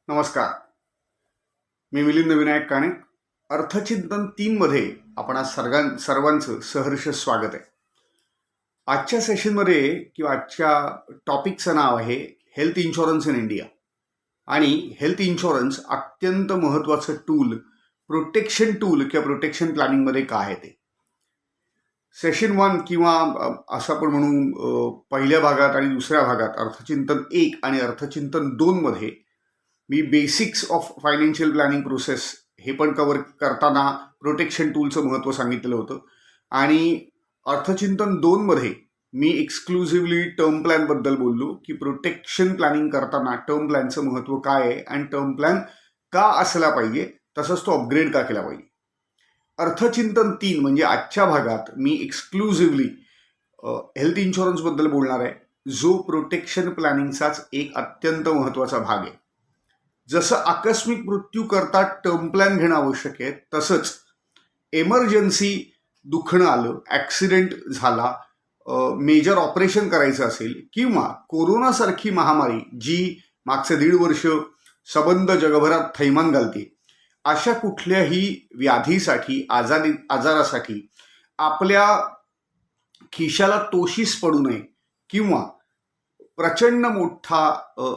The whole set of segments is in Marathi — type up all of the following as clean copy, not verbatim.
नमस्कार. मी मिलिंद विनायक काणे. अर्थचिंतन 3 मध्ये आपण सर्वांचं सहर्ष स्वागत आहे. आजच्या सेशनमध्ये किंवा आजच्या टॉपिकचं नाव आहे हेल्थ इन्शुरन्स इन इंडिया. आणि हेल्थ इन्शुरन्स अत्यंत महत्त्वाचं टूल, प्रोटेक्शन टूल किंवा प्रोटेक्शन प्लॅनिंगमध्ये काय आहे ते. सेशन 1 किंवा असं आपण म्हणू पहिल्या भागात आणि दुसऱ्या भागात अर्थचिंतन 1 आणि अर्थचिंतन 2 मध्ये मी basics of financial planning process हे पण कव्हर करताना प्रोटेक्शन टूलचं महत्त्व सांगितलेलं होतं. आणि अर्थचिंतन 2 मध्ये मी एक्सक्लुझिव्हली टर्म प्लॅनबद्दल बोललो की प्रोटेक्शन प्लॅनिंग करताना टर्म प्लॅनचं महत्त्व काय आहे आणि टर्म प्लॅन का असला पाहिजे, तसंच तो अपग्रेड का केला पाहिजे. अर्थचिंतन 3 म्हणजे आजच्या भागात मी एक्सक्लुझिव्हली हेल्थ इन्शुरन्सबद्दल बोलणार आहे, जो प्रोटेक्शन प्लॅनिंगचाच एक अत्यंत महत्त्वाचा भाग आहे. जसं आकस्मिक मृत्यू करता टर्म प्लॅन घेणं आवश्यक आहे, तसंच एमर्जन्सी दुखणं आलं, ॲक्सिडेंट झाला, मेजर ऑपरेशन करायचं असेल किंवा कोरोनासारखी महामारी जी मागचे 1.5 वर्ष सबंध जगभरात थैमान घालते, अशा कुठल्याही व्याधीसाठी आजारासाठी आपल्या खिशाला तोशीस पडू नये किंवा प्रचंड मोठा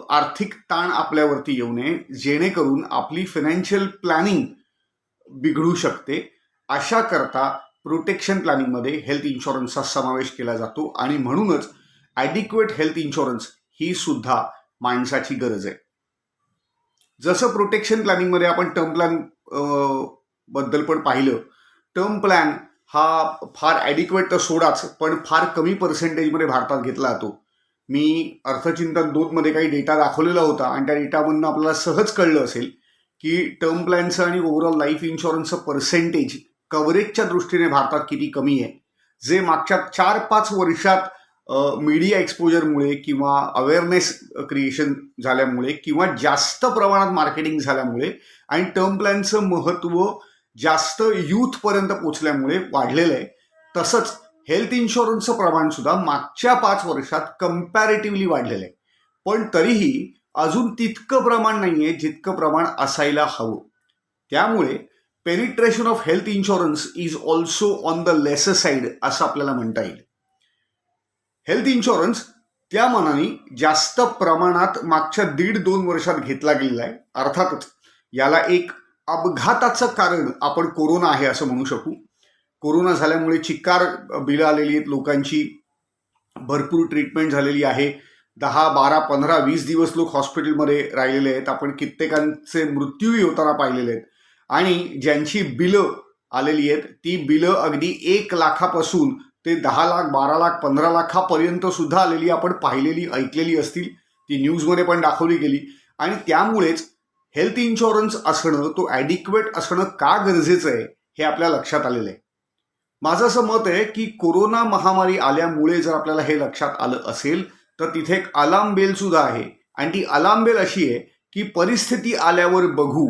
आर्थिक ताण आपल्यावरती येऊ नये, जेणेकरून आपली फायनान्शियल प्लॅनिंग बिघडू शकते. अशा करता प्रोटेक्शन प्लॅनिंगमध्ये हेल्थ इन्शुरन्सचा समावेश केला जातो आणि म्हणूनच ॲडिक्वेट हेल्थ इन्शुरन्स ही सुद्धा माणसाची गरज आहे. जसं प्रोटेक्शन प्लॅनिंगमध्ये आपण टर्म प्लॅन बद्दल पण पाहिलं, टर्म प्लॅन हा फार ॲडिक्वेट तर सोडाच, पण फार कमी पर्सेंटेजमध्ये भारतात घेतला जातो. मी अर्थचिंतन 2 मध्ये काही डेटा दाखवलेला होता आणि त्या डेटामधून आपल्याला सहज कळलं असेल की टर्म प्लॅनचं आणि ओव्हरऑल लाईफ इन्शुरन्सचं पर्सेंटेज कव्हरेजच्या दृष्टीने भारतात किती कमी आहे, जे मागच्या 4-5 वर्षात मीडिया एक्सपोजरमुळे किंवा अवेअरनेस क्रिएशन झाल्यामुळे किंवा जास्त प्रमाणात मार्केटिंग झाल्यामुळे आणि टर्म प्लॅनचं महत्त्व जास्त यूथपर्यंत पोचल्यामुळे वाढलेलं आहे. तसंच हेल्थ इन्शुरन्सचं प्रमाण सुद्धा मागच्या 5 वर्षात कम्पॅरेटिव्हली वाढलेलं आहे, पण तरीही अजून तितकं प्रमाण नाही आहे जितकं प्रमाण असायला हवं. त्यामुळे penetration of health insurance is also on the lesser side असं आपल्याला म्हणता येईल. हेल्थ इन्शुरन्स त्या मानाने जास्त प्रमाणात मागच्या 1.5-2 वर्षात घेतला गेलेला आहे. अर्थातच याला एक अपघाताचं कारण आपण कोरोना आहे असं म्हणू शकू. कोरोना झाल्यामुळे चिक्कार बिलं आलेली आहेत, लोकांची भरपूर ट्रीटमेंट झालेली आहे. 10, 12, 15, 20 दिवस लोक हॉस्पिटलमध्ये राहिलेले आहेत. आपण कित्येकांचे मृत्यूही होताना पाहिलेले आहेत. आणि ज्यांची बिलं आलेली आहेत ती बिलं अगदी 1 लाखापासून ते 10 लाख, 12 लाख, 15 लाखापर्यंत सुद्धा आलेली आपण पाहिलेली, ऐकलेली असतील. ती न्यूजमध्ये पण दाखवली गेली. आणि त्यामुळेच हेल्थ इन्शुरन्स असणं, तो ॲडिक्वेट असणं का गरजेचं आहे हे आपल्या लक्षात आलेलं आहे. माझं असं मत आहे की कोरोना महामारी आल्यामुळे जर आपल्याला हे लक्षात आलं असेल तर तिथे एक अलार्म बेल सुद्धा आहे. आणि ती अलार्म बेल अशी आहे की परिस्थिती आल्यावर बघू,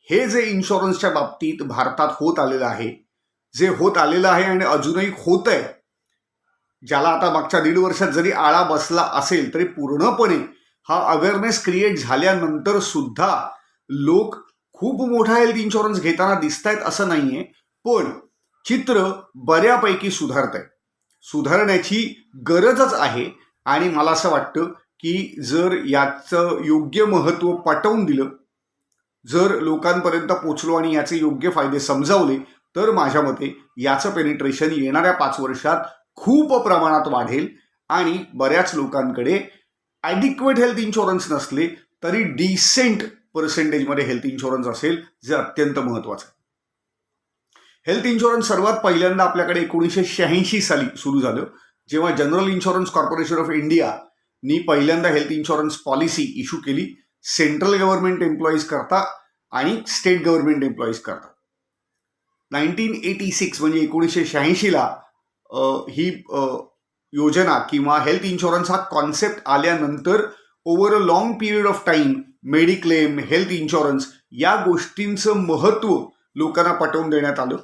हे जे इन्शुरन्सच्या बाबतीत भारतात होत आलेलं आहे, जे होत आलेलं आहे आणि अजूनही होत आहे, ज्याला आता मागच्या 1.5 वर्षात जरी आळा बसला असेल तरी पूर्णपणे हा अवेअरनेस क्रिएट झाल्यानंतर सुद्धा लोक खूप मोठा हेल्थ इन्शुरन्स घेताना दिसत आहेत असं नाहीये. पण चित्र बऱ्यापैकी सुधारत आहे, सुधारण्याची गरजच आहे. आणि मला असं वाटतं की जर याचं योग्य महत्त्व पटवून दिलं, जर लोकांपर्यंत पोचलो आणि याचे योग्य फायदे समजावले, तर माझ्या मते याचं पेनिट्रेशन येणाऱ्या 5 वर्षात खूप प्रमाणात वाढेल आणि बऱ्याच लोकांकडे ॲडिक्वेट हेल्थ इन्शुरन्स नसले तरी डिसेंट पर्सेंटेजमध्ये हेल्थ इन्शुरन्स असेल, जे अत्यंत महत्त्वाचं आहे. हेल्थ इन्शुरन्स सर्वात पहिल्यांदा आपल्याकडे 1986 साली सुरू झालं, जेव्हा जनरल इन्शुरन्स कॉर्पोरेशन ऑफ इंडियानी पहिल्यांदा हेल्थ इन्शुरन्स पॉलिसी इश्यू केली, सेंट्रल गव्हर्नमेंट एम्प्लॉईज करता आणि स्टेट गव्हर्नमेंट एम्प्लॉईज करता. 1986 म्हणजे 1986ला ही योजना किंवा हेल्थ इन्शुरन्स हा कॉन्सेप्ट आल्यानंतर over a long period of time mediclaim, health insurance या गोष्टींचं महत्त्व लोकांना पटवून देण्यात आलं.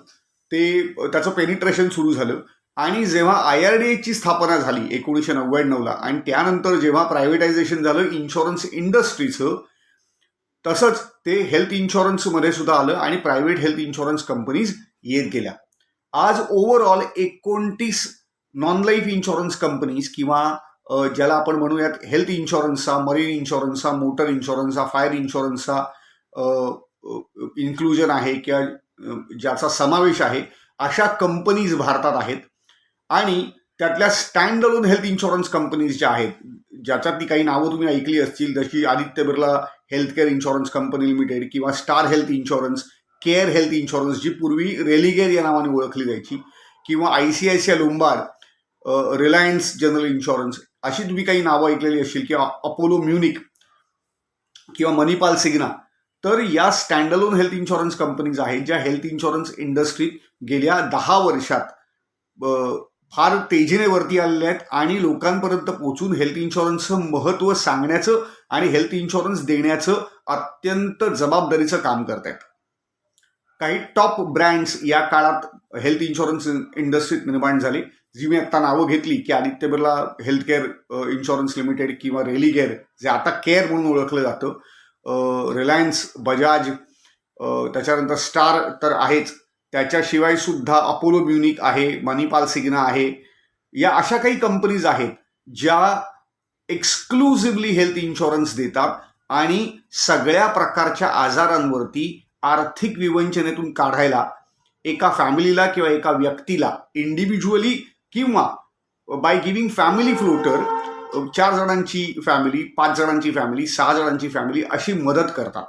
त्याचं पेनिट्रेशन सुरू झालं. आणि जेव्हा IRDAची स्थापना झाली 1999ला आणि त्यानंतर जेव्हा प्रायव्हेटायझेशन झालं इन्शुरन्स इंडस्ट्रीचं, तसंच ते हेल्थ इन्शुरन्समध्ये सुद्धा आलं आणि प्रायव्हेट हेल्थ इन्शुरन्स कंपनीज येत गेल्या. आज overall 29 non life insurance companies किंवा ज्याला आपण म्हणूयात हेल्थ इन्शुरन्सचा, मरीन इन्शुरन्सचा, मोटर इन्शुरन्सचा, फायर इन्शुरन्सचा इन्क्लुजन आहे किंवा ज्याचा समावेश आहे अशा कंपनीज भारतात आहेत. आणि त्यातल्या stand alone health insurance companies ज्या आहेत, ज्याच्यातली काही नावं तुम्ही ऐकली असतील, जशी Aditya Birla Healthcare Insurance Company Limited किंवा Star Health Insurance, Care Health Insurance जी पूर्वी रेलिगेअर या नावाने ओळखली जायची, किंवा ICICI Lombard, Reliance General Insurance, अशी तुम्ही काही नावं ऐकलेली असतील, किंवा अपोलो म्युनिक किंवा मणिपाल सिग्ना. तर या stand alone health insurance companies आहेत ज्या हेल्थ इन्शुरन्स इंडस्ट्रीत गेल्या 10 वर्षात फार तेजीने वरती आलेल्या आहेत आणि लोकांपर्यंत पोहोचून हेल्थ इन्शुरन्सचं महत्त्व सांगण्याचं आणि हेल्थ इन्शुरन्स देण्याचं अत्यंत जबाबदारीचं काम करत आहेत. काही टॉप ब्रँड्स या काळात हेल्थ इन्शुरन्स इंडस्ट्रीत निर्माण झाले, जी मी आत्ता नावं घेतली, की Aditya Birla Healthcare insurance limited किंवा रेलिगेअर, जे आता केअर म्हणून ओळखलं जातं, रिलायन्स, बजाज, त्याच्यानंतर स्टार तर आहेच, त्याच्याशिवाय सुद्धा अपोलो म्युनिक आहे, मणिपाल सिग्ना आहे. या अशा काही कंपनीज आहेत ज्या एक्सक्लुझिव्हली हेल्थ इन्शुरन्स देतात आणि सगळ्या प्रकारच्या आजारांवरती आर्थिक विवंचनेतून काढायला एका फॅमिलीला किंवा एका व्यक्तीला इंडिव्हिज्युअली किंवा बाय गिव्हिंग फॅमिली फ्लोटर 4 जणांची फॅमिली, 5 जणांची फॅमिली, 6 जणांची फॅमिली अशी मदत करतात.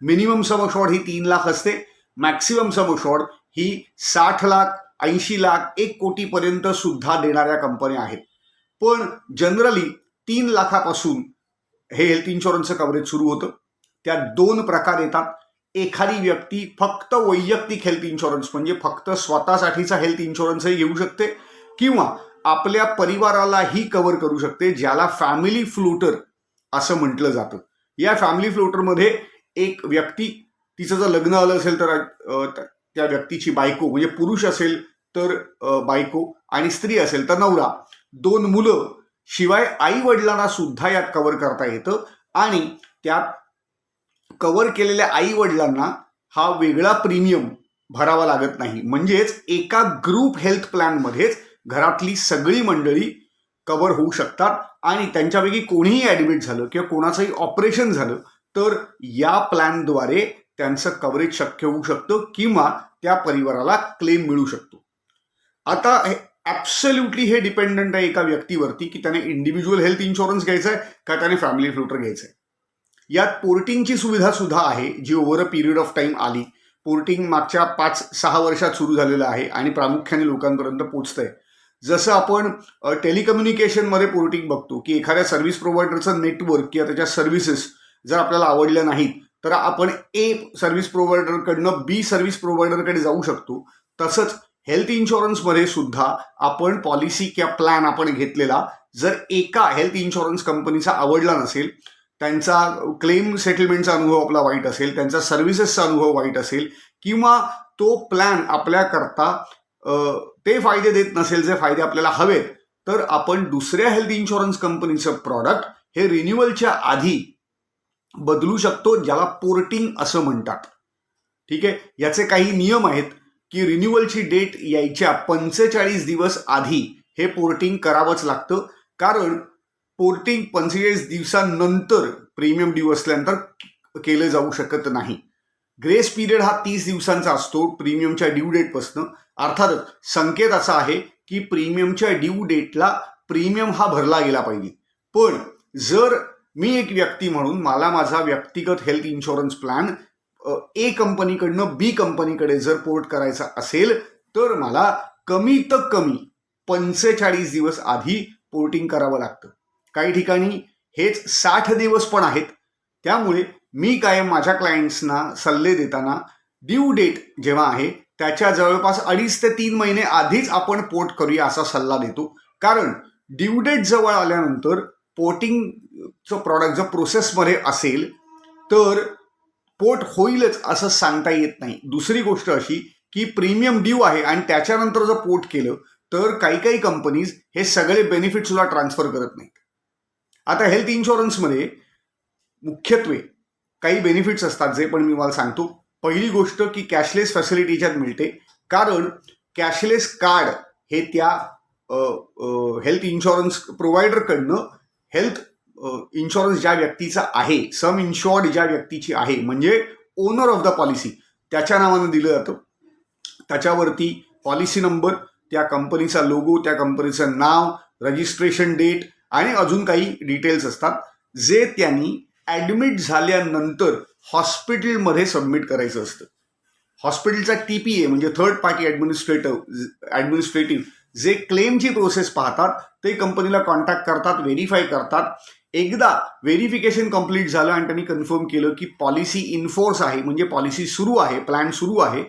मिनिमम सम अशोर्ड ही 3 लाख असते, मॅक्सिमम सम अशोर्ड ही 60 लाख, 80 लाख, 1 कोटीपर्यंत सुद्धा देणाऱ्या कंपन्या आहेत. पण जनरली 3 लाखापासून हे हेल्थ इन्शुरन्सचं कव्हरेज सुरू होतं. त्यात 2 प्रकार येतात. एखादी व्यक्ती फक्त वैयक्तिक हेल्थ इन्शुरन्स म्हणजे फक्त स्वतःसाठीचा हेल्थ इन्शुरन्सही घेऊ शकते किंवा आपल्या परिवारालाही कव्हर करू शकते, ज्याला फॅमिली फ्लोटर असं म्हटलं जातं. या फॅमिली फ्लोटरमध्ये एक व्यक्ती, तिचं जर लग्न आलं असेल तर त्या व्यक्तीची बायको, म्हणजे पुरुष असेल तर बायको आणि स्त्री असेल तर नवरा, 2 मुलं, शिवाय आई वडिलांना सुद्धा यात कव्हर करता येतं. आणि त्यात कव्हर केलेल्या आई वडिलांना हा वेगळा प्रीमियम भरावा लागत नाही. म्हणजेच एका ग्रुप हेल्थ प्लॅनमध्येच घरातली सगळी मंडळी कव्हर होऊ शकतात आणि त्यांच्यापैकी कोणीही ॲडमिट झालं किंवा कोणाचंही ऑपरेशन झालं तर या प्लॅनद्वारे त्यांचं कव्हरेज शक्य होऊ शकतं किंवा त्या परिवाराला क्लेम मिळू शकतो. आता ॲब्सोल्युटली हे डिपेंडंट आहे एका व्यक्तीवरती की त्याने इंडिव्हिज्युअल हेल्थ इन्शुरन्स घ्यायचा आहे का त्याने फॅमिली फ्लोटर घ्यायचं आहे. यात पोर्टिंगची सुविधा सुद्धा आहे, जी over a period of time आली. पोर्टिंग मागच्या 5-6 वर्षात सुरू झालेलं आहे आणि प्रामुख्याने लोकांपर्यंत पोहोचतंय. जसं आपण टेलिकम्युनिकेशनमध्ये पोर्टिंग बघतो की एखाद्या सर्व्हिस प्रोव्हायडरचं नेटवर्क किंवा त्याच्या सर्व्हिसेस जर आपल्याला आवडल्या नाहीत तर आपण ए सर्व्हिस प्रोव्हायडरकडनं बी सर्व्हिस प्रोव्हायडरकडे जाऊ शकतो. तसंच हेल्थ इन्शुरन्समध्ये सुद्धा आपण पॉलिसी किंवा प्लॅन आपण घेतलेला जर एका हेल्थ इन्शुरन्स कंपनीचा आवडला नसेल, त्यांचा क्लेम सेटलमेंटचा अनुभव आपला वाईट असेल, त्यांचा सर्व्हिसेसचा अनुभव वाईट असेल किंवा तो प्लॅन आपल्याकरता ते फायदे देत नसेल जे फायदे आपल्याला हवेत, तर आपण दुसऱ्या हेल्थ इन्शुरन्स कंपनीचं प्रॉडक्ट हे रिन्युअलच्या आधी बदलू शकतो, ज्याला पोर्टिंग असं म्हणतात. ठीक आहे. याचे काही नियम आहेत की रिन्युअलची डेट यायच्या 45 दिवस आधी हे पोर्टिंग करावंच लागतं, कारण पोर्टिंग 45 दिवसांनंतर प्रीमियम ड्यू असल्यानंतर केलं जाऊ शकत नाही. ग्रेस पिरियड हा 30 दिवसांचा असतो प्रीमियमच्या ड्यू डेटपासून. अर्थातच संकेत असा आहे की प्रीमियमच्या ड्यू डेटला प्रीमियम हा भरला गेला पाहिजे. पण जर मी एक व्यक्ती म्हणून मला माझा व्यक्तिगत हेल्थ इन्शुरन्स प्लॅन ए कंपनीकडनं बी कंपनीकडे जर पोर्ट करायचा असेल तर मला कमीत कमी 45 दिवस आधी पोर्टिंग करावं लागतं. काही ठिकाणी हेच 60 दिवस पण आहेत. त्यामुळे मी कायम माझ्या क्लायंट्सना सल्ले देताना ड्यू डेट जेव्हा आहे त्याच्या जवळपास 2.5 ते 3 महिने आधीच आपण पोर्ट करूया असा सल्ला देतो. कारण ड्यू डेट जवळ आल्यानंतर पोर्टिंगचं प्रॉडक्ट जर प्रोसेसमध्ये असेल तर पोर्ट होईलच असं सांगता येत नाही. दुसरी गोष्ट अशी की प्रीमियम ड्यू आहे आणि त्याच्यानंतर जर पोर्ट केलं तर काही कंपनीज हे सगळे बेनिफिट सुद्धा ट्रान्सफर करत नाहीत. आता हेल्थ इन्शुरन्समध्ये मुख्यत्वे काही बेनिफिट्स असतात जे पण मी मला सांगतो. पहिली गोष्ट की कॅशलेस फॅसिलिटी याच्यात मिळते, कारण कॅशलेस कार्ड हे त्या हेल्थ इन्शुरन्स प्रोव्हायडरकडनं हेल्थ इन्शुरन्स ज्या व्यक्तीचा आहे, सम इन्शुअर्ड ज्या व्यक्तीची आहे, म्हणजे ओनर ऑफ द पॉलिसी त्याच्या नावानं दिलं जातं. त्याच्यावरती पॉलिसी नंबर, त्या कंपनीचा लोगो, त्या कंपनीचं नाव, रजिस्ट्रेशन डेट आणि अजून काही डिटेल्स असतात जे त्यांनी ॲडमिट झाल्यानंतर हॉस्पिटलमध्ये सबमिट करायचं असतं. हॉस्पिटलचा TPA म्हणजे थर्ड पार्टी ॲडमिनिस्ट्रेटिव्ह जे क्लेमची प्रोसेस पाहतात ते कंपनीला कॉन्टॅक्ट करतात, व्हेरीफाय करतात. एकदा व्हेरिफिकेशन कंप्लीट झालं आणि त्यांनी कन्फर्म केलं की पॉलिसी इनफोर्स आहे, म्हणजे पॉलिसी सुरू आहे, प्लॅन सुरू आहे,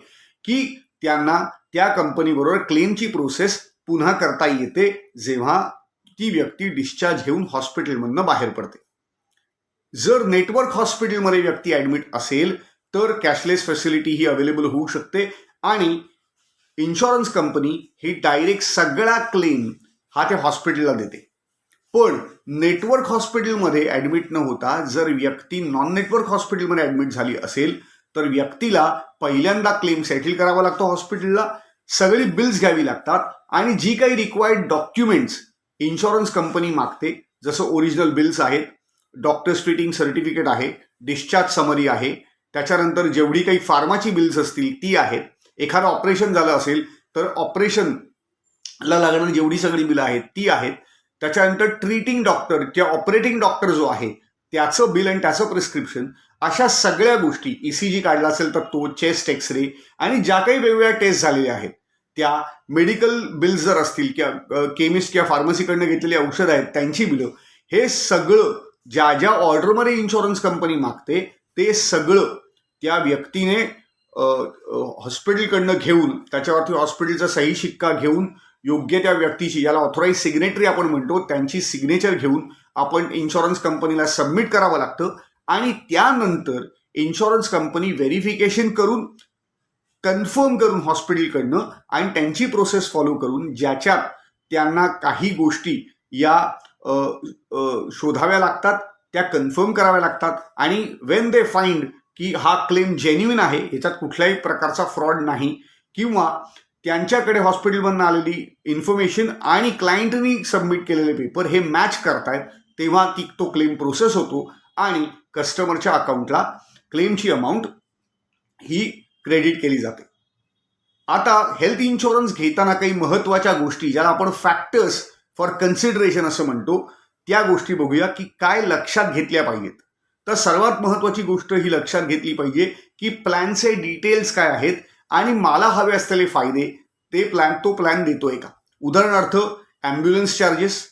की त्यांना त्या कंपनीबरोबर क्लेमची प्रोसेस पुन्हा करता येते जेव्हा ती व्यक्ती डिस्चार्ज घेऊन हॉस्पिटलमधनं बाहेर पडते. जर नेटवर्क हॉस्पिटलमध्ये व्यक्ती ॲडमिट असेल तर कॅशलेस फॅसिलिटी ही अवेलेबल होऊ शकते आणि इन्शुरन्स कंपनी ही डायरेक्ट सगळा क्लेम हा त्या हॉस्पिटलला देते. पण नेटवर्क हॉस्पिटलमध्ये ॲडमिट न होता जर व्यक्ती नॉन नेटवर्क हॉस्पिटलमध्ये ॲडमिट झाली असेल तर व्यक्तीला पहिल्यांदा क्लेम सेटल करावा लागतो हॉस्पिटलला, सगळी बिल्स घ्यावी लागतात आणि जी काही रिक्वायर्ड डॉक्युमेंट्स इन्शुरन्स कंपनी मागते, जसं ओरिजिनल बिल्स आहेत, डॉक्टर्स ट्रीटिंग सर्टिफिकेट आहे, डिस्चार्ज समरी आहे, त्याच्यानंतर जेवढी काही फार्माची बिल्स असतील ती आहेत, एखादं ऑपरेशन झालं असेल तर ऑपरेशनला लागणारी जेवढी सगळी बिलं आहेत ती आहेत, त्याच्यानंतर ट्रीटिंग डॉक्टर किंवा ऑपरेटिंग डॉक्टर जो आहे त्याचं बिल आणि त्याचं प्रिस्क्रिप्शन, अशा सगळ्या गोष्टी, ECG काढला असेल तर तो, चेस्ट एक्सरे आणि ज्या काही वेगवेगळ्या टेस्ट झालेल्या आहेत त्या, मेडिकल बिल्स जर असतील किंवा केमिस्ट किंवा फार्मसीकडनं घेतलेली औषधं आहेत त्यांची बिलं, हे सगळं ज्या ज्या ऑर्डरमध्ये इन्शुरन्स कंपनी मागते ते सगळं त्या व्यक्तीने हॉस्पिटलकडनं घेऊन, त्याच्यावरती हॉस्पिटलचा सही शिक्का घेऊन, योग्य त्या व्यक्तीची, याला ऑथोराईज सिग्नेटरी आपण म्हणतो, त्यांची सिग्नेचर घेऊन आपण इन्शुरन्स कंपनीला सबमिट करावं लागतं आणि त्यानंतर इन्शुरन्स कंपनी व्हेरिफिकेशन करून, कन्फर्म करून हॉस्पिटलकडनं आणि त्यांची प्रोसेस फॉलो करून, ज्याच्यात त्यांना काही गोष्टी या शोधाव्या लागतात, त्या कन्फर्म कराव्या लागतात आणि वेन दे फाइंड की हा क्लेम जेन्युइन आहे, याच्यात कुठल्याही प्रकारचा फ्रॉड नाही किंवा त्यांच्याकडे हॉस्पिटलमधून आलेली इन्फॉर्मेशन आणि क्लायंटनी सबमिट केलेले पेपर हे मॅच करतायत, तेव्हा तो क्लेम प्रोसेस होतो आणि कस्टमरच्या अकाउंटला क्लेमची अमाऊंट ही क्रेडिट केली जाते. आता हेल्थ इन्शुरन्स घेताना काही महत्त्वाच्या गोष्टी, ज्याला आपण फॅक्टर्स फॉर कन्सिडरेशन असं म्हणतो, त्या गोष्टी बघूया की काय लक्षात घेतल्या पाहिजेत. तर सर्वात महत्त्वाची गोष्ट ही लक्षात घेतली पाहिजे की प्लॅनचे डिटेल्स काय आहेत आणि मला हवे असलेले फायदे तो प्लॅन देतोय का. उदाहरणार्थ ambulance charges,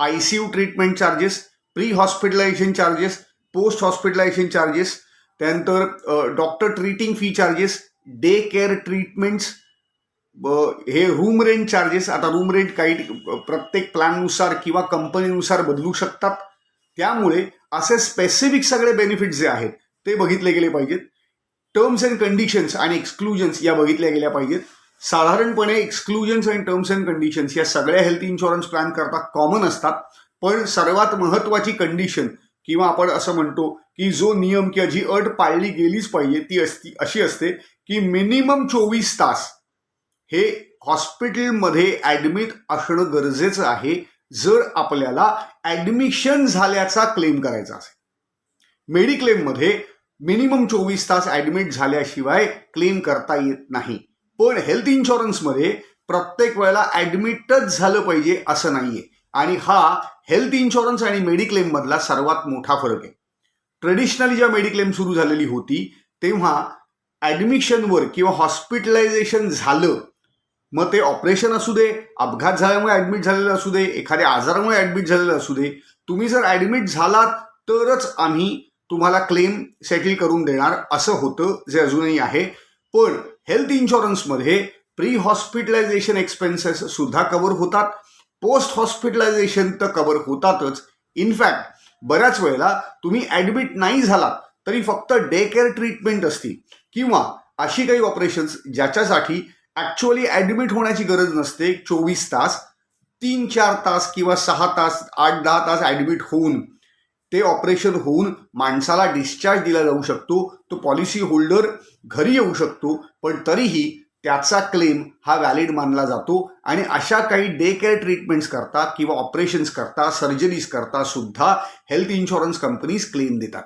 ICU treatment charges, pre hospitalisation charges, post hospitalisation charges, त्यानंतर doctor treating fee charges, day care treatments, हे रूम रेंट चार्जेस. आता रूम रेंट काही प्रत्येक प्लॅननुसार किंवा कंपनीनुसार बदलू शकतात, त्यामुळे असे स्पेसिफिक सगळे बेनिफिट्स जे आहेत ते बघितले गेले पाहिजेत. टर्म्स अँड कंडिशन्स आणि एक्सक्लुजन्स या बघितल्या गेल्या पाहिजेत. साधारणपणे एक्सक्लुजन्स आणि टर्म्स अँड कंडिशन्स या सगळ्या हेल्थ इन्शुरन्स प्लॅन करता कॉमन असतात, पण सर्वात महत्त्वाची कंडिशन किंवा आपण असं म्हणतो की जो नियम किंवा जी अट पाळली गेलीच पाहिजे ती अशी असते की मिनिमम 24 तास हे हॉस्पिटलमध्ये ॲडमिट असणं गरजेचं आहे जर आपल्याला ॲडमिशन झाल्याचा क्लेम करायचा असेल. मेडिक्लेममध्ये मिनिमम 24 तास ॲडमिट झाल्याशिवाय क्लेम करता येत नाही, पण हेल्थ इन्शुरन्समध्ये प्रत्येक वेळेला ॲडमिटच झालं पाहिजे असं नाहीये आणि हा हेल्थ इन्शुरन्स आणि मेडिक्लेम मधला सर्वात मोठा फरक आहे. ट्रेडिशनली जेव्हा मेडिक्लेम सुरू झालेली होती तेव्हा ॲडमिशनवर किंवा हॉस्पिटलायझेशन झालं, मग ते ऑपरेशन असू दे, अपघात झाल्यामुळे ॲडमिट झालेलं असू दे, एखाद्या आजारामुळे ॲडमिट झालेलं असू दे, तुम्ही जर ॲडमिट झालात तरच आम्ही तुम्हाला क्लेम सेटल करून देणार असं होतं, जे अजूनही आहे. पण हेल्थ इन्शुरन्समध्ये प्री हॉस्पिटलायझेशन एक्सपेन्सेस सुद्धा कव्हर होतात, पोस्ट हॉस्पिटलायझेशन तर कव्हर होतातच. इनफॅक्ट बऱ्याच वेळेला तुम्ही ॲडमिट नाही झालात तरी फक्त डे केअर ट्रीटमेंट असतील किंवा अशी काही ऑपरेशन्स ज्याच्यासाठी ॲक्च्युअली ॲडमिट होण्याची गरज नसते, 24 तास, 3-4 तास किंवा 6 तास, 8-10 तास ॲडमिट होऊन ते ऑपरेशन होऊन माणसाला डिस्चार्ज दिला जाऊ शकतो, तो पॉलिसी होल्डर घरी येऊ शकतो, पण तरीही त्याचा क्लेम हा व्हॅलिड मानला जातो आणि अशा काही डे केअर ट्रीटमेंट्स करता किंवा ऑपरेशन्स करता, सर्जरीज करता सुद्धा हेल्थ इन्शुरन्स कंपनीज क्लेम देतात.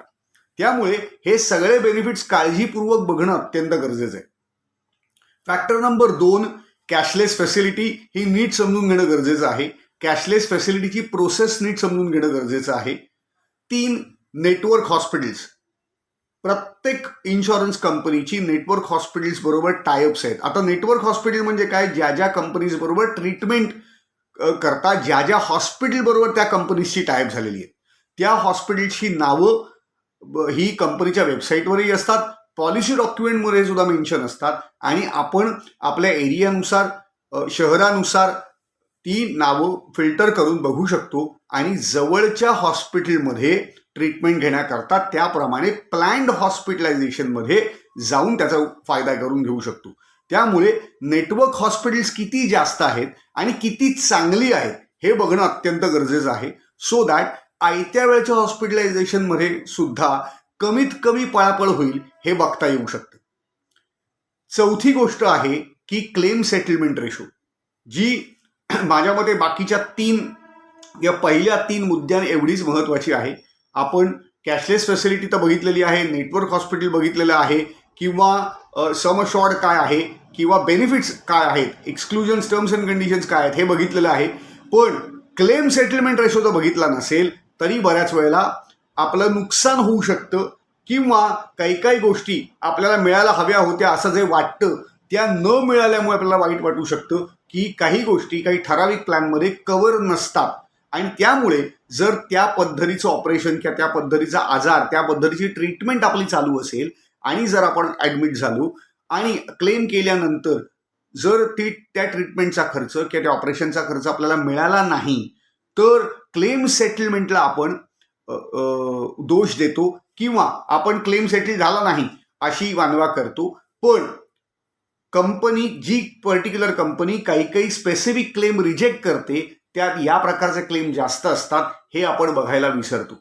त्यामुळे हे सगळे बेनिफिट्स काळजीपूर्वक बघणं अत्यंत गरजेचं आहे. फॅक्टर नंबर 2, कॅशलेस फॅसिलिटी ही नीट समजून घेणं गरजेचं आहे. कॅशलेस फॅसिलिटीची प्रोसेस नीट समजून घेणं गरजेचं आहे. 3, नेटवर्क हॉस्पिटल्स. प्रत्येक इन्शुरन्स कंपनीची नेटवर्क हॉस्पिटल्स बरोबर टायअप्स आहेत. आता नेटवर्क हॉस्पिटल म्हणजे काय? ज्या ज्या कंपनीज बरोबर ट्रीटमेंट करता, ज्या ज्या हॉस्पिटल बरोबर त्या कंपनीजची टायअप झालेली आहे, त्या हॉस्पिटलची नावं ही कंपनीच्या वेबसाईटवरही असतात, पॉलिसी डॉक्युमेंटमध्ये सुद्धा मेन्शन असतात आणि आपण आपल्या एरियानुसार, शहरानुसार ती नावं फिल्टर करून बघू शकतो आणि जवळच्या हॉस्पिटलमध्ये ट्रीटमेंट घेण्याकरता त्याप्रमाणे प्लॅन्ड हॉस्पिटलायझेशनमध्ये जाऊन त्याचा फायदा करून घेऊ शकतो. त्यामुळे नेटवर्क हॉस्पिटल्स किती जास्त आहेत आणि किती चांगली आहेत हे बघणं अत्यंत गरजेचं आहे, सो दॅट आयत्या वेळच्या हॉस्पिटलायझेशनमध्ये सुद्धा कमीत कमी पळापळ होईल हे बघता येऊ शकतं. चौथी गोष्ट आहे की क्लेम सेटलमेंट रेशो, जी माझ्या मते बाकीच्या 3 या पहिल्या 3 मुद्द्यां एवढीच महत्त्वाची आहे. आपण कॅशलेस फॅसिलिटी तर बघितलेली आहे, नेटवर्क हॉस्पिटल बघितलेलं आहे, किंवा सम अशॉर्ड काय आहे, किंवा बेनिफिट्स काय आहेत, एक्सक्लुजन्स, टर्म्स अँड कंडिशन्स काय आहेत हे बघितलेलं आहे. पण क्लेम सेटलमेंट रेशो जर बघितला नसेल तरी बऱ्याच वेळेला आपलं नुकसान होऊ शकतं, किंवा काही काही गोष्टी आपल्याला मिळायला हव्या होत्या असं जे वाटतं त्या न मिळाल्यामुळे आपल्याला वाईट वाटू शकतं की काही गोष्टी काही ठराविक प्लॅनमध्ये कव्हर नसतात आणि त्यामुळे जर त्या पद्धतीचं ऑपरेशन किंवा त्या पद्धतीचा आजार, त्या पद्धतीची ट्रीटमेंट आपली चालू असेल आणि जर आपण ॲडमिट झालो आणि क्लेम केल्यानंतर जर त्या ट्रीटमेंटचा खर्च किंवा त्या ऑपरेशनचा खर्च आपल्याला मिळाला नाही तर क्लेम सेटलमेंटला आपण दोष देतो किंवा आपण क्लेम सेटल झाला नाही अशी वानवा करतो. पण कंपनी, जी पर्टिक्युलर कंपनी काही काही स्पेसिफिक क्लेम रिजेक्ट करते त्यात या प्रकारचे क्लेम जास्त असतात हे आपण बघायला विसरतो.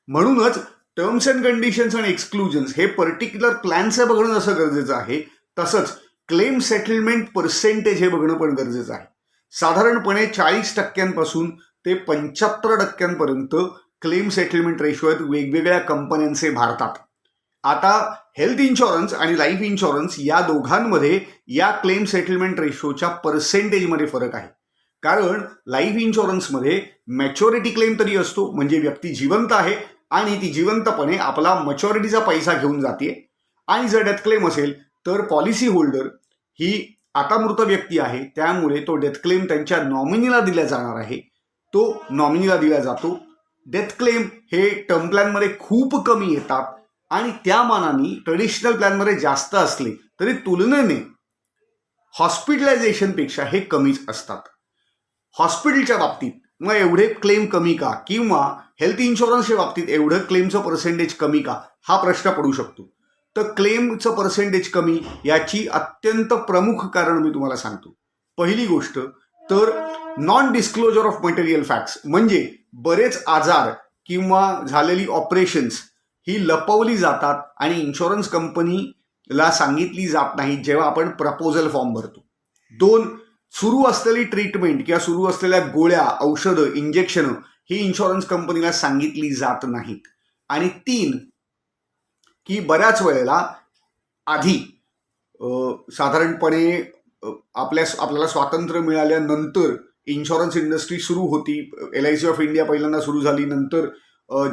म्हणूनच टर्म्स अँड कंडिशन्स आणि एक्सक्लुजन्स हे पर्टिक्युलर प्लॅनचं बघणं जसं गरजेचं आहे तसंच क्लेम सेटलमेंट पर्सेंटेज हे बघणं पण गरजेचं आहे. साधारणपणे 40% ते 75% क्लेम सेटलमेंट रेशो आहेत वेगवेगळ्या कंपन्यांचे भारतात. आता हेल्थ इन्शुरन्स आणि लाईफ इन्शुरन्स या दोघांमध्ये या क्लेम सेटलमेंट रेशोच्या पर्सेंटेजमध्ये फरक आहे. कारण लाईफ इन्शुरन्समध्ये मॅच्युरिटी क्लेम तरी असतो, म्हणजे व्यक्ती जिवंत आहे आणि ती जिवंतपणे आपला मॅच्युरिटीचा पैसा घेऊन जाते, आणि जर डेथ क्लेम असेल तर पॉलिसी होल्डर ही आता मृत व्यक्ती आहे, त्यामुळे तो डेथ क्लेम त्यांच्या नॉमिनीला दिला जाणार आहे, तो नॉमिनीला दिला जातो. डेथ क्लेम हे टर्म प्लॅनमध्ये खूप कमी येतात आणि त्या मानाने ट्रेडिशनल प्लॅनमध्ये जास्त असले तरी तुलनेने हॉस्पिटलायझेशनपेक्षा हे कमीच असतात. हॉस्पिटलच्या बाबतीत मग एवढे क्लेम कमी का, किंवा हेल्थ इन्शुरन्सच्या बाबतीत एवढं क्लेमचं पर्सेंटेज कमी का हा प्रश्न पडू शकतो. तर क्लेमचं पर्सेंटेज कमी याची अत्यंत प्रमुख कारण मी तुम्हाला सांगतो. पहिली गोष्ट तर non disclosure of material facts, म्हणजे बरेच आजार किंवा झालेली ऑपरेशन्स ही लपवली जातात आणि इन्शुरन्स कंपनीला सांगितली जात नाही जेव्हा आपण प्रपोजल फॉर्म भरतो. 2, सुरू असलेली ट्रीटमेंट किंवा सुरू असलेल्या गोळ्या, औषधं, इंजेक्शनं ही इन्शुरन्स कंपनीला सांगितली जात नाहीत. आणि 3, की बऱ्याच वेळेला आधी साधारणपणे आपल्याला स्वातंत्र्य मिळाल्यानंतर इन्शुरन्स इंडस्ट्री सुरू होती. LIC ऑफ इंडिया पहिल्यांदा सुरू झाली, नंतर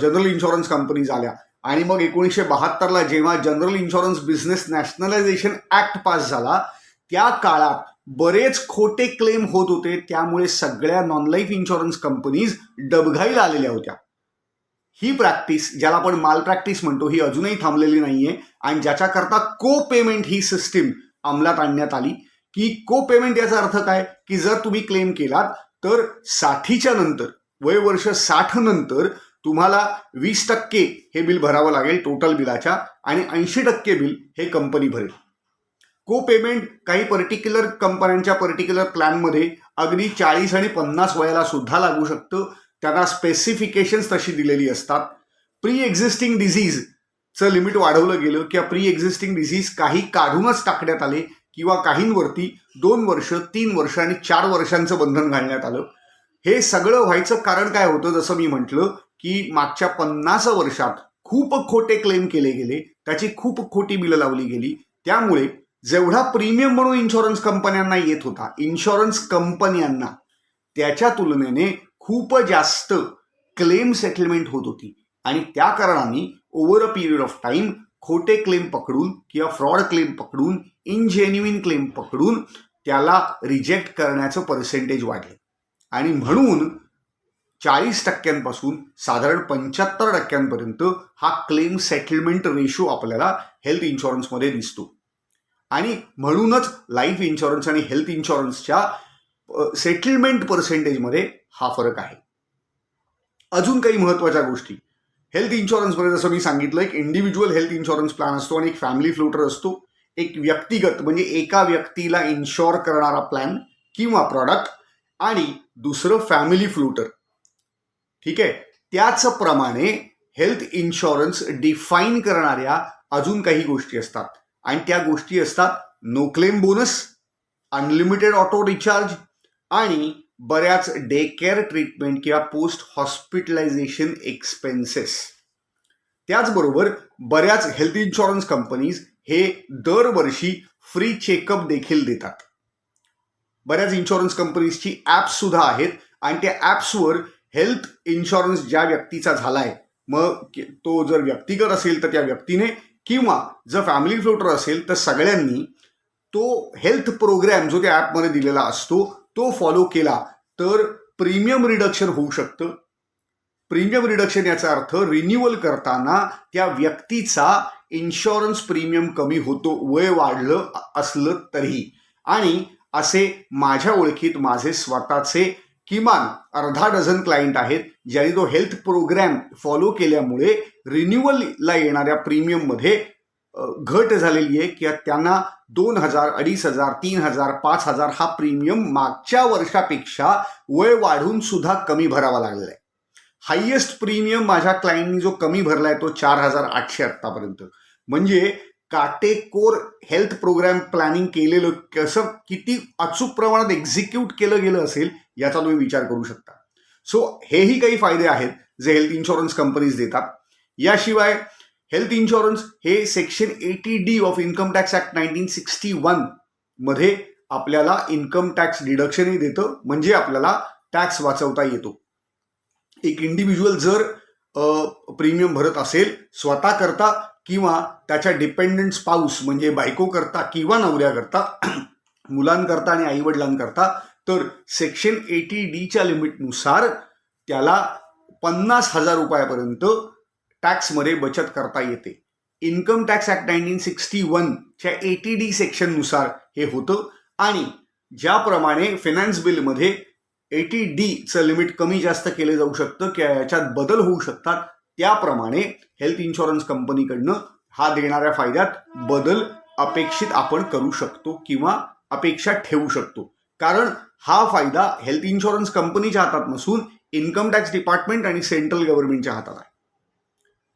जनरल इन्शुरन्स कंपनीज आल्या आणि मग 1972ला जेव्हा general insurance business nationalisation act pass झाला त्या काळात बरेच खोटे क्लेम होत होते, त्यामुळे सगळ्या नॉन लाईफ इन्शुरन्स कंपनीज डबघाईला आलेल्या होत्या. ही प्रॅक्टिस, ज्याला आपण माल प्रॅक्टिस म्हणतो, ही अजूनही थांबलेली नाहीये आणि ज्याच्याकरता को पेमेंट ही सिस्टीम अंमलात आणण्यात आली. की को पेमेंट याचा अर्थ काय, की जर तुम्ही क्लेम केलात तर 60च्या नंतर, वय वर्ष 60 नंतर तुम्हाला 20% हे बिल भरावं लागेल टोटल बिलाच्या आणि 80% बिल हे कंपनी भरेल. को पेमेंट काही पर्टिक्युलर कंपन्यांच्या पर्टिक्युलर प्लॅनमध्ये अगदी 40 आणि 50 वयाला सुद्धा लागू शकतं. त्यांना स्पेसिफिकेशन्स तशी दिलेली असतात. प्री एक्झिस्टिंग डिझीजचं लिमिट वाढवलं गेलं किंवा प्री एक्झिस्टिंग डिझीज काही काढूनच टाकण्यात आले किंवा काहींवरती 2 वर्ष 3 वर्ष आणि 4 वर्षांचं बंधन घालण्यात आलं. हे सगळं व्हायचं कारण काय होतं, जसं मी म्हटलं की मागच्या 50 वर्षात खूप खोटे क्लेम केले गेले, त्याची खूप खोटी बिलं लावली गेली. त्यामुळे जेवढा प्रीमियम म्हणून इन्शुरन्स कंपन्यांना येत होता, इन्शुरन्स कंपन्यांना त्याच्या तुलनेने खूप जास्त क्लेम सेटलमेंट होत होती आणि त्या कारणाने over a period of time खोटे क्लेम पकडून किंवा फ्रॉड क्लेम पकडून इनजेन्युइन क्लेम पकडून त्याला रिजेक्ट करण्याचं पर्सेंटेज वाढले आणि म्हणून 40% साधारण 75% हा क्लेम सेटलमेंट रेशो आपल्याला हेल्थ इन्शुरन्समध्ये दिसतो. आणि म्हणूनच लाईफ इन्शुरन्स आणि हेल्थ इन्शुरन्सच्या सेटलमेंट पर्सेंटेजमध्ये हा फरक आहे. अजून काही महत्त्वाच्या गोष्टी हेल्थ इन्शुरन्समध्ये जसं मी सांगितलं, एक इंडिव्हिज्युअल हेल्थ इन्शुरन्स प्लॅन असतो आणि एक फॅमिली फ्लोटर असतो. एक व्यक्तिगत म्हणजे एका व्यक्तीला इन्शुअर करणारा प्लॅन किंवा प्रॉडक्ट आणि दुसरं फॅमिली फ्लोटर. ठीक आहे. त्याचप्रमाणे हेल्थ इन्शुरन्स डिफाईन करणाऱ्या अजून काही गोष्टी असतात आणि त्या गोष्टी असतात no claim bonus, unlimited auto recharge आणि बऱ्याच डे केअर ट्रीटमेंट किंवा पोस्ट हॉस्पिटलायझेशन एक्सपेन्सेस. त्याचबरोबर बऱ्याच हेल्थ इन्शुरन्स कंपनीज हे दरवर्षी फ्री चेकअप देखील देतात. बऱ्याच इन्शुरन्स कंपनीजची ॲप्स सुद्धा आहेत आणि त्या ॲप्सवर हेल्थ इन्शुरन्स ज्या व्यक्तीचा झालाय, मग तो जर व्यक्तिगत असेल तर त्या व्यक्तीने किंवा जर फॅमिली फ्लोटर असेल तर सगळ्यांनी तो हेल्थ प्रोग्रॅम जो त्या ॲपमध्ये दिलेला असतो तो फॉलो केला तर प्रीमियम रिडक्शन होऊ शकतं. प्रीमियम रिडक्शन याचा अर्थ रिन्युअल करताना त्या व्यक्तीचा इन्शुरन्स प्रीमियम कमी होतो, वय वाढलं असलं तरी. आणि असे माझ्या ओळखीत माझे स्वतःचे किमान अर्धा डझन क्लायंट आहेत ज्यांनी तो हेल्थ प्रोग्रॅम फॉलो केल्यामुळे रिन्युअलला येणाऱ्या प्रीमियममध्ये घट झालेली आहे किंवा त्यांना 2,000, 2,500, 3,000, 5,000 हा प्रीमियम मागच्या वर्षापेक्षा वय वाढून सुद्धा कमी भरावा लागलेला आहे. हायेस्ट प्रीमियम माझ्या क्लायंटनी जो कमी भरलाय तो 4,800 आतापर्यंत. म्हणजे काटेकोर हेल्थ प्रोग्राम प्लॅनिंग केलेलं कसं किती अचूक प्रमाणात एक्झिक्यूट केलं गेलं असेल याचा तुम्ही विचार करू शकता. सो हेही काही फायदे आहेत जे हेल्थ इन्शुरन्स कंपनीज देतात. याशिवाय हेल्थ इन्शुरन्स हे section 80D of income tax act 1961 मध्ये आपल्याला इन्कम टॅक्स डिडक्शनही देतं, म्हणजे आपल्याला टॅक्स वाचवता येतो. एक इंडिव्हिज्युअल जर प्रीमियम भरत असेल स्वतः करता किंवा त्याच्या डिपेंडंट स्पाऊस म्हणजे बायको करता किंवा नवऱ्या करता, मुलांकरता आणि आईवडिलांकरता, तर सेक्शन 80Dच्या लिमिटनुसार त्याला 50,000 रुपयापर्यंत टॅक्समध्ये बचत करता येते. इन्कम टॅक्स ॲक्ट 1961च्या 80D सेक्शननुसार हे होतं. आणि ज्याप्रमाणे फायनान्स बिलमध्ये 80Dचं लिमिट कमी जास्त केलं जाऊ शकतं किंवा याच्यात बदल होऊ शकतात, त्याप्रमाणे हेल्थ इन्शुरन्स कंपनीकडनं हा देणाऱ्या फायद्यात बदल अपेक्षित आपण करू शकतो किंवा अपेक्षा ठेवू शकतो. कारण हा फायदा हेल्थ इन्शुरन्स कंपनीच्या हातात नसून इन्कम टॅक्स डिपार्टमेंट आणि सेंट्रल गव्हर्नमेंटच्या हातात आहे.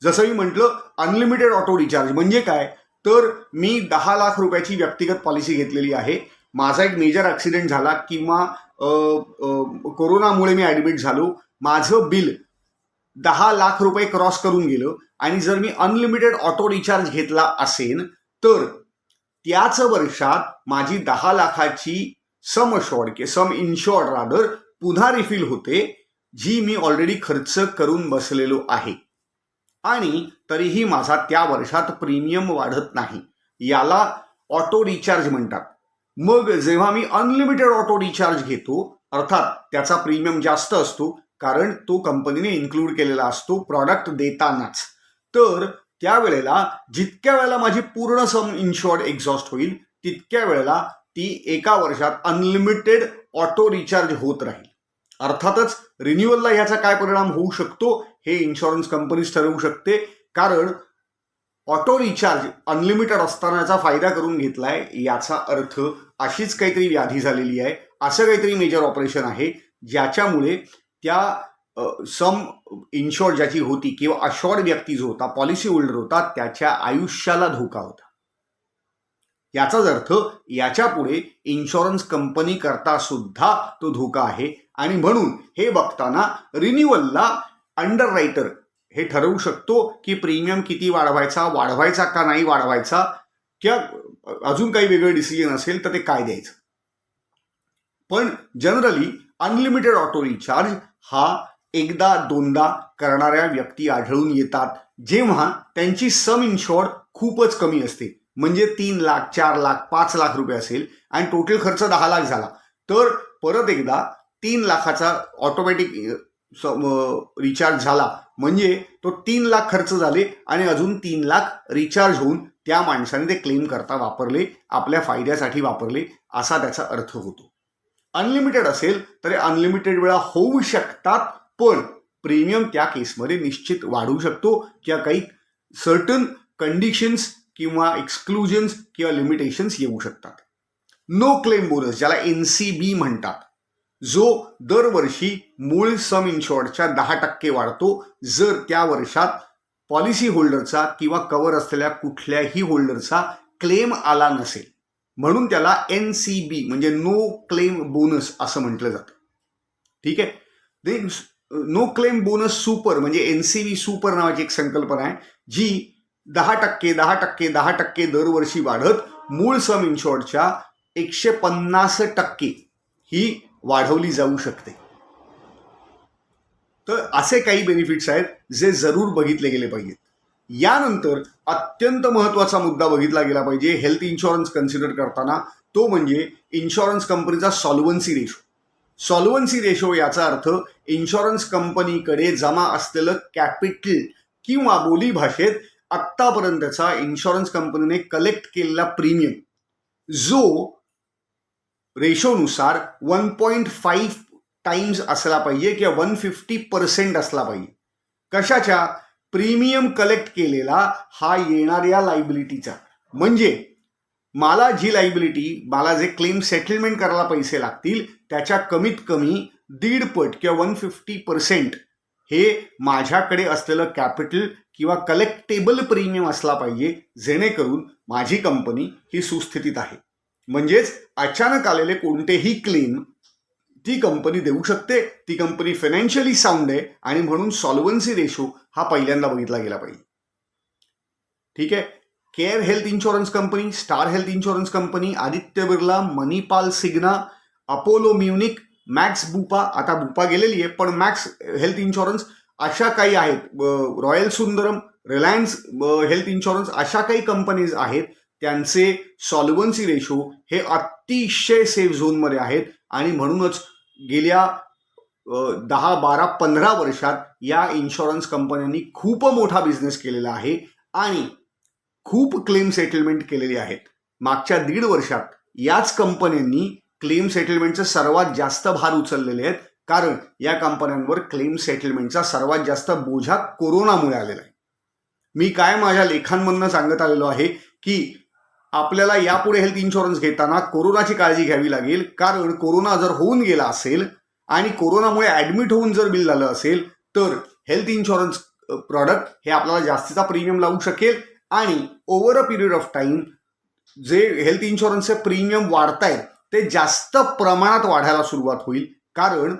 जसं मी म्हटलं, अनलिमिटेड ऑटो रिचार्ज म्हणजे काय, तर मी 10 लाख रुपयाची व्यक्तिगत पॉलिसी घेतलेली आहे. माझा एक मेजर ॲक्सिडेंट झाला किंवा कोरोनामुळे मी ॲडमिट झालो, माझं बिल 10 लाख रुपये क्रॉस करून गेलं आणि जर मी अनलिमिटेड ऑटो रिचार्ज घेतला असेल तर त्याच वर्षात माझी 10 लाखाची सम इन्शॉर्ड रादर पुन्हा रिफिल होते, जी मी ऑलरेडी खर्च करून बसलेलो आहे आणि तरीही माझा त्या वर्षात प्रीमियम वाढत नाही. याला ऑटो रिचार्ज म्हणतात. मग जेव्हा मी अनलिमिटेड ऑटो रिचार्ज घेतो, अर्थात त्याचा प्रीमियम जास्त असतो कारण तो कंपनीने इन्क्लूड केलेला असतो प्रॉडक्ट देतानाच, तर त्यावेळेला जितक्या वेळेला माझी पूर्ण सम इन्शॉर्ड एक्झॉस्ट होईल तितक्या वेळेला ती एका वर्षात अनलिमिटेड ऑटो रिचार्ज होत राहील. अर्थातच रिन्युअलला ह्याचा काय परिणाम होऊ शकतो हे इन्शुरन्स कंपनीज ठरवू शकते, कारण ऑटो रिचार्ज अनलिमिटेड असतानाचा फायदा करून घेतलाय याचा अर्थ अशीच काहीतरी व्याधी झालेली आहे, असं काहीतरी मेजर ऑपरेशन आहे ज्याच्यामुळे त्या सम इन्शॉर्ड ज्याची होती किंवा अशॉर्ड व्यक्ती जो होता, पॉलिसी होल्डर होता, त्याच्या आयुष्याला धोका होता. याचाच अर्थ याच्या पुढे इन्शुरन्स कंपनी करता सुद्धा तो धोका आहे. आणि म्हणून हे बघताना रिन्युअलला अंडररायटर हे ठरवू शकतो की प्रीमियम किती वाढवायचा का नाही वाढवायचा, किंवा अजून काही वेगळं डिसिजन असेल तर ते काय द्यायचं. पण जनरली अनलिमिटेड ऑटो रिचार्ज हा एकदा दोनदा करणाऱ्या व्यक्ती आढळून येतात जेव्हा त्यांची सम इन्शॉर्ड खूपच कमी असते. म्हणजे 3 लाख 4 लाख 5 लाख रुपये असेल आणि टोटल खर्च 10 लाख झाला, तर परत एकदा 3 लाखाचा ऑटोमॅटिक रिचार्ज झाला म्हणजे तो 3 लाख खर्च झाले आणि अजून 3 लाख रिचार्ज होऊन त्या माणसाने ते क्लेम करता वापरले, आपल्या फायद्यासाठी वापरले, असा त्याचा अर्थ होतो. अनलिमिटेड असेल तर अनलिमिटेड वेळा होऊ शकतात, पण प्रीमियम त्या केसमध्ये निश्चित वाढू शकतो किंवा काही सर्टन कंडिशन्स किंवा एक्सक्लुजन्स किंवा लिमिटेशन्स येऊ शकतात. नो क्लेम बोनस, ज्याला NCB म्हणतात, जो दरवर्षी मूळ सम इन्शॉर्डच्या 10% वाढतो जर त्या वर्षात पॉलिसी होल्डरचा किंवा कव्हर असलेल्या कुठल्याही होल्डरचा क्लेम आला नसेल. म्हणून त्याला NCB म्हणजे नो क्लेम बोनस असं म्हटलं जातं. ठीक आहे. नो क्लेम बोनस सुपर म्हणजे NCB सुपर नावाची एक संकल्पना आहे, जी 10% दरवर्षी वाढत मूळ सम इन्शॉर्डच्या 150% ही वाढवली जाऊ शकते. तर असे काही बेनिफिट्स आहेत जे जरूर बघितले गेले पाहिजेत. यानंतर अत्यंत महत्त्वाचा मुद्दा बघितला गेला पाहिजे हेल्थ इन्शुरन्स कन्सिडर करताना, तो म्हणजे इन्शुरन्स कंपनीचा सॉल्व्हन्सी रेशो. सॉल्व्हन्सी रेशो याचा अर्थ इन्शुरन्स कंपनीकडे जमा असलेलं कॅपिटल किंवा बोली भाषेत आत्तापर्यंतचा इन्शुरन्स कंपनीने कलेक्ट केलेला प्रीमियम, जो रेशोनुसार 1.5 टाइम्स असला पाहिजे किंवा 150% असला पाहिजे. कशाच्या? प्रीमियम कलेक्ट केलेला हा येणाऱ्या लायबिलिटीचा. म्हणजे मला जी लायबिलिटी, मला जे क्लेम सेटलमेंट करायला पैसे लागतील त्याच्या कमीत कमी 1.5 पट किंवा 150% हे माझ्याकडे असलेलं कॅपिटल किंवा कलेक्टेबल प्रीमियम असला पाहिजे, जेणेकरून माझी कंपनी ही सुस्थितीत आहे. म्हणजेच अचानक आलेले कोणतेही क्लेम ती कंपनी देऊ शकते, ती कंपनी फायनान्शियली साऊंड आहे, आणि म्हणून सॉल्व्हन्सी रेशो हा पहिल्यांदा बघितला गेला पाहिजे. ठीक आहे. Care Health Insurance Company, Star Health Insurance Company, Aditya Birla, Manipal Cigna, Apollo Munich, Max Bupa, आता बुपा गेलेली आहे पण मॅक्स हेल्थ इन्शुरन्स, अशा काही आहेत, Royal Sundaram, Reliance Health Insurance, अशा काही कंपनीज आहेत, त्यांचे सॉल्व्हन्सी रेशो हे अतिशय सेफ झोनमध्ये आहेत. आणि म्हणूनच गेल्या 10, 12, 15 वर्षात या इन्शुरन्स कंपन्यांनी खूप मोठा बिझनेस केलेला आहे आणि खूप क्लेम सेटलमेंट केलेली आहेत. मागच्या 1.5 वर्षात याच कंपन्यांनी क्लेम सेटलमेंटचे सर्वात जास्त भार उचललेले आहेत, कारण या कंपन्यांवर क्लेम सेटलमेंटचा सर्वात जास्त बोजा कोरोनामुळे आलेला आहे. मी काय माझ्या लेखांमधनं सांगत आलेलो आहे की आपल्याला यापुढे हेल्थ इन्शुरन्स घेताना कोरोनाची काळजी घ्यावी लागेल, कारण कोरोना जर होऊन गेला असेल आणि कोरोनामुळे ॲडमिट होऊन जर बिल झालं असेल तर हेल्थ इन्शुरन्स प्रॉडक्ट हे आपल्याला जास्तीचा प्रीमियम लावू शकेल. आणि over a period of time जे हेल्थ इन्शुरन्सचे प्रीमियम वाढतायत ते जास्त प्रमाणात वाढायला सुरुवात होईल, कारण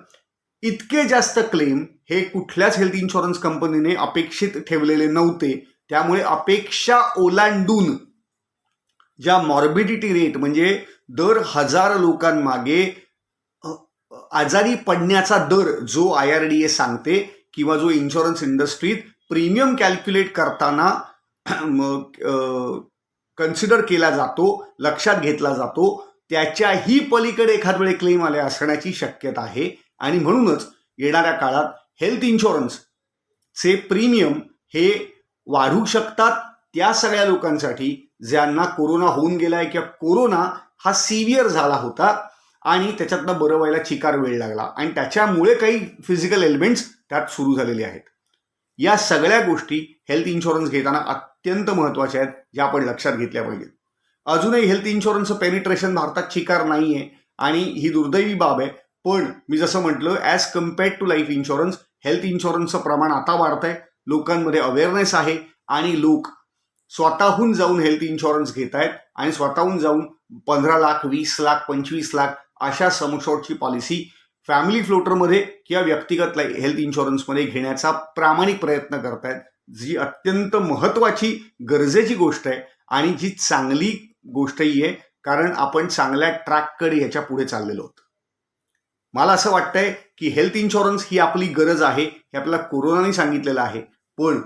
इतके जास्त क्लेम हे कुठल्याच हेल्थ इन्शुरन्स कंपनीने अपेक्षित ठेवलेले नव्हते. त्यामुळे अपेक्षा ओलांडून ज्या मॉर्बिडिटी रेट म्हणजे दर 1000 लोकांमागे आजारी पडण्याचा दर जो IRDA सांगते किंवा जो इन्शुरन्स इंडस्ट्रीत प्रीमियम कॅल्क्युलेट करताना कन्सिडर केला जातो, लक्षात घेतला जातो, त्याच्याही पलीकडे एखाद वेळे क्लेम आले असण्याची शक्यता आहे. आणि म्हणूनच येणाऱ्या काळात हेल्थ इन्शुरन्सचे प्रीमियम हे वाढू शकतात त्या सगळ्या लोकांसाठी ज्यांना कोरोना होऊन गेलाय किंवा कोरोना हा सिव्हिअर झाला होता आणि त्याच्यातनं बरं व्हायला चिकार वेळ लागला आणि त्याच्यामुळे काही फिजिकल एलिमेंट्स त्यात सुरू झालेले आहेत. या सगळ्या गोष्टी हेल्थ इन्शुरन्स घेताना अत्यंत महत्त्वाच्या आहेत, ज्या आपण लक्षात घेतल्या पाहिजेत. अजूनही हेल्थ इन्शुरन्सचं पेनिट्रेशन भारतात चिकार नाही आहे आणि ही दुर्दैवी बाब आहे. पण मी जसं म्हटलं, as compared to life insurance health इन्शुरन्सचं प्रमाण आता वाढतंय, लोकांमध्ये अवेअरनेस आहे आणि लोक स्वतःहून जाऊन हेल्थ इन्शुरन्स घेत आहेत आणि स्वतःहून जाऊन 15 लाख 20 लाख 25 लाख अशा समशॉटची पॉलिसी फॅमिली फ्लोटरमध्ये किंवा व्यक्तिगत हेल्थ इन्शुरन्समध्ये घेण्याचा प्रामाणिक प्रयत्न करतायत, जी अत्यंत महत्त्वाची गरजेची गोष्ट आहे आणि जी चांगली गोष्टही आहे, कारण आपण चांगल्या ट्रॅककडे याच्या पुढे चाललेलो आहोत. मला असं वाटतंय की हेल्थ इन्शुरन्स ही आपली गरज आहे, हे आपल्याला कोरोनाने सांगितलेलं आहे. पण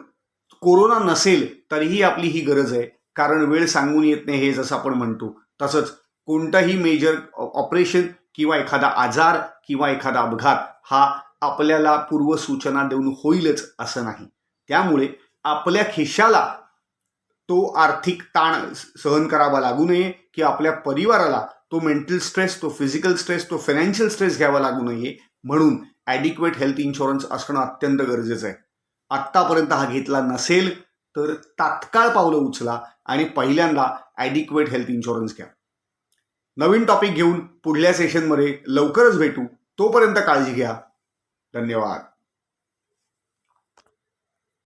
कोरोना नसेल तरीही आपली ही गरज आहे, कारण वेळ सांगून येत नाही हे जसं आपण म्हणतो. तसंच कोणताही मेजर ऑपरेशन किंवा एखादा आजार किंवा एखादा अपघात हा आपल्याला पूर्वसूचना देऊन होईलच असं नाही. त्यामुळे आपल्या खिशाला तो आर्थिक ताण सहन करावा लागू नये की आपल्या परिवाराला तो मेंटल स्ट्रेस, तो फिजिकल स्ट्रेस, तो फायनान्शियल स्ट्रेस घ्यावा लागू नये, म्हणून ॲडिक्वेट हेल्थ इन्शुरन्स असणं अत्यंत गरजेचं आहे. आत्तापर्यंत हा घेतला नसेल तर तात्काळ पावलं उचला आणि पहिल्यांदा ॲडिक्वेट हेल्थ इन्शुरन्स घ्या. नवीन टॉपिक घेऊन पुढल्या सेशनमध्ये लवकरच भेटू. तोपर्यंत काळजी घ्या. धन्यवाद.